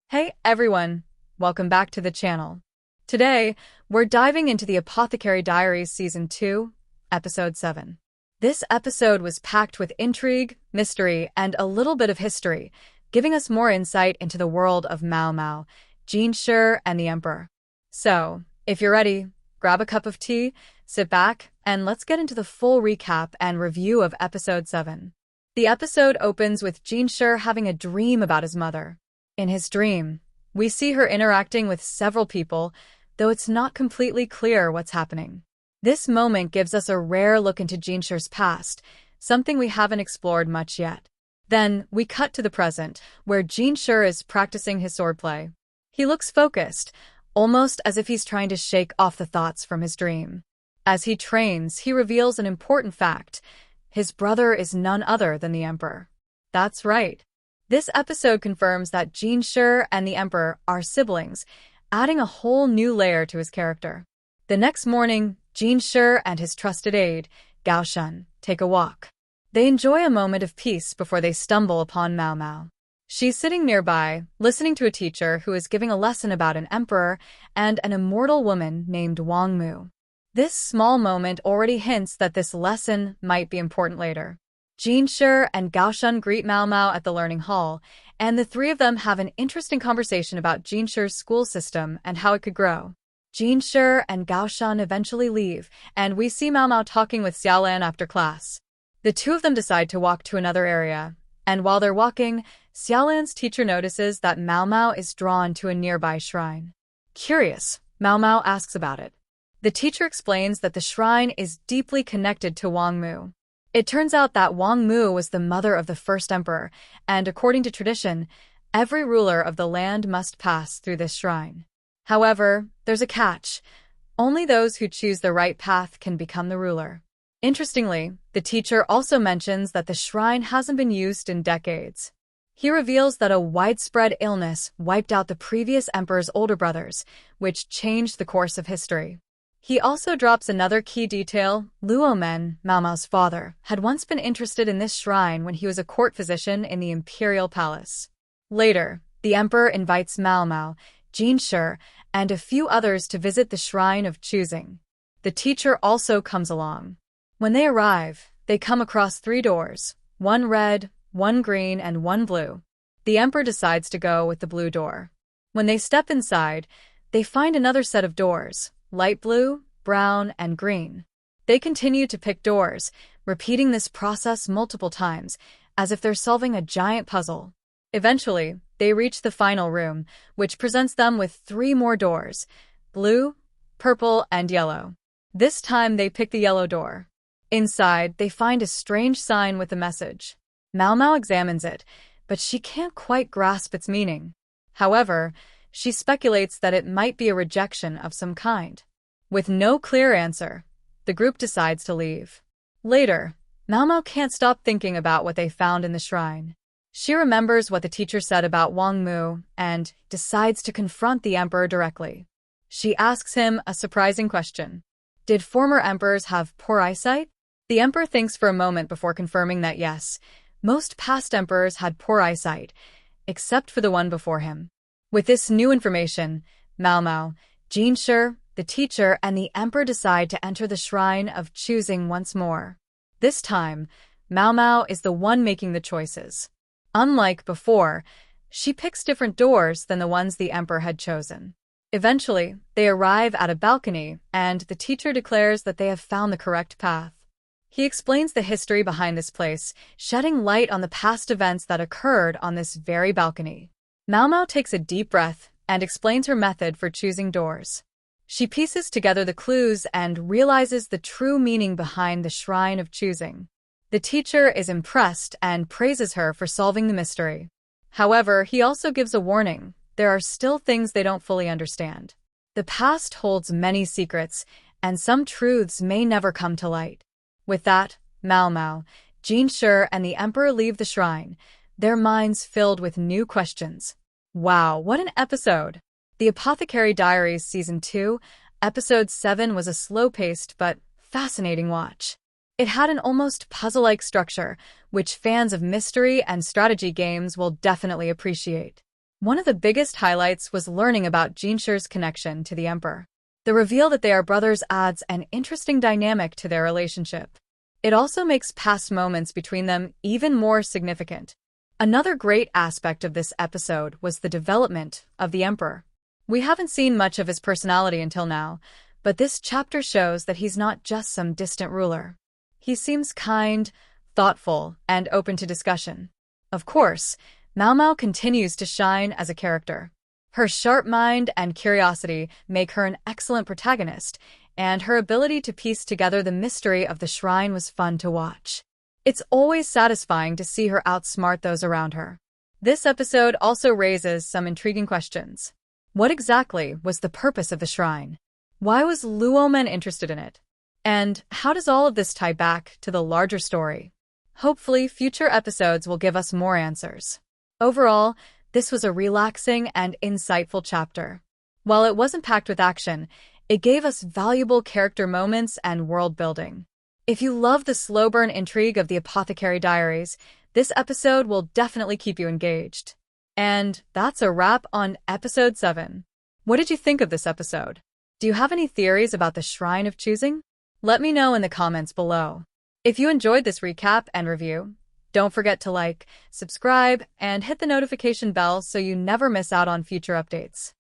Hey everyone, welcome back to the channel. Today, we're diving into the Apothecary Diaries Season 2, Episode 7. This episode was packed with intrigue, mystery, and a little bit of history, giving us more insight into the world of Mao Mao, Jean Shi, and the Emperor. So, if you're ready, grab a cup of tea, sit back, and let's get into the full recap and review of Episode 7. The episode opens with Jean Shi having a dream about his mother. In his dream, we see her interacting with several people, though it's not completely clear what's happening. This moment gives us a rare look into Jean Shi's past, something we haven't explored much yet. Then, we cut to the present, where Jean Shi is practicing his swordplay. He looks focused, almost as if he's trying to shake off the thoughts from his dream. As he trains, he reveals an important fact. His brother is none other than the Emperor. That's right. This episode confirms that Jean Shi and the Emperor are siblings, adding a whole new layer to his character. The next morning, Jean Shi and his trusted aide, Gao Shun, take a walk. They enjoy a moment of peace before they stumble upon Mao Mao. She's sitting nearby, listening to a teacher who is giving a lesson about an emperor and an immortal woman named Wang Mu. This small moment already hints that this lesson might be important later. Jean Shi and Gao Shun greet Mao Mao at the learning hall, and the three of them have an interesting conversation about Jean Shi's school system and how it could grow. Jean Shi and Gao Shun eventually leave, and we see Mao Mao talking with Xiaolan after class. The two of them decide to walk to another area, and while they're walking, Xiaolan's teacher notices that Mao Mao is drawn to a nearby shrine. Curious, Mao Mao asks about it. The teacher explains that the shrine is deeply connected to Wang Mu. It turns out that Wang Mu was the mother of the first emperor, and according to tradition, every ruler of the land must pass through this shrine. However, there's a catch. Only those who choose the right path can become the ruler. Interestingly, the teacher also mentions that the shrine hasn't been used in decades. He reveals that a widespread illness wiped out the previous emperor's older brothers, which changed the course of history. He also drops another key detail. Luo Men, Mao Mao's father, had once been interested in this shrine when he was a court physician in the imperial palace. Later, the emperor invites Mao Mao, Jean Shi, and a few others to visit the shrine of choosing. The teacher also comes along. When they arrive, they come across 3 doors, one red, one green, and one blue. The emperor decides to go with the blue door. When they step inside, they find another set of doors, light blue, brown, and green. They continue to pick doors, repeating this process multiple times, as if they're solving a giant puzzle. Eventually, they reach the final room, which presents them with 3 more doors, blue, purple, and yellow. This time they pick the yellow door. Inside, they find a strange sign with a message. Mao Mao examines it, but she can't quite grasp its meaning. However, she speculates that it might be a rejection of some kind. With no clear answer, the group decides to leave. Later, Mao Mao can't stop thinking about what they found in the shrine. She remembers what the teacher said about Wang Mu and decides to confront the emperor directly. She asks him a surprising question. Did former emperors have poor eyesight? The emperor thinks for a moment before confirming that yes, most past emperors had poor eyesight, except for the one before him. With this new information, Mao Mao, Jean Shi, the teacher, and the emperor decide to enter the shrine of choosing once more. This time, Mao Mao is the one making the choices. Unlike before, she picks different doors than the ones the emperor had chosen. Eventually, they arrive at a balcony, and the teacher declares that they have found the correct path. He explains the history behind this place, shedding light on the past events that occurred on this very balcony. Mao Mao takes a deep breath and explains her method for choosing doors. She pieces together the clues and realizes the true meaning behind the Shrine of Choosing. The teacher is impressed and praises her for solving the mystery. However, he also gives a warning. There are still things they don't fully understand. The past holds many secrets, and some truths may never come to light. With that, Mao Mao, Jean Shi, and the Emperor leave the shrine, their minds filled with new questions. Wow, what an episode! The Apothecary Diaries Season 2, Episode 7 was a slow-paced but fascinating watch. It had an almost puzzle-like structure, which fans of mystery and strategy games will definitely appreciate. One of the biggest highlights was learning about Jinsher's connection to the Emperor. The reveal that they are brothers adds an interesting dynamic to their relationship. It also makes past moments between them even more significant. Another great aspect of this episode was the development of the Emperor. We haven't seen much of his personality until now, but this chapter shows that he's not just some distant ruler. He seems kind, thoughtful, and open to discussion. Of course, Mao Mao continues to shine as a character. Her sharp mind and curiosity make her an excellent protagonist, and her ability to piece together the mystery of the shrine was fun to watch. It's always satisfying to see her outsmart those around her. This episode also raises some intriguing questions. What exactly was the purpose of the shrine? Why was Luomen interested in it? And how does all of this tie back to the larger story? Hopefully, future episodes will give us more answers. Overall, this was a relaxing and insightful chapter. While it wasn't packed with action, it gave us valuable character moments and world building. If you love the slow burn intrigue of the Apothecary Diaries, this episode will definitely keep you engaged. And that's a wrap on episode 7. What did you think of this episode? Do you have any theories about the Shrine of Choosing? Let me know in the comments below. If you enjoyed this recap and review, don't forget to like, subscribe, and hit the notification bell so you never miss out on future updates.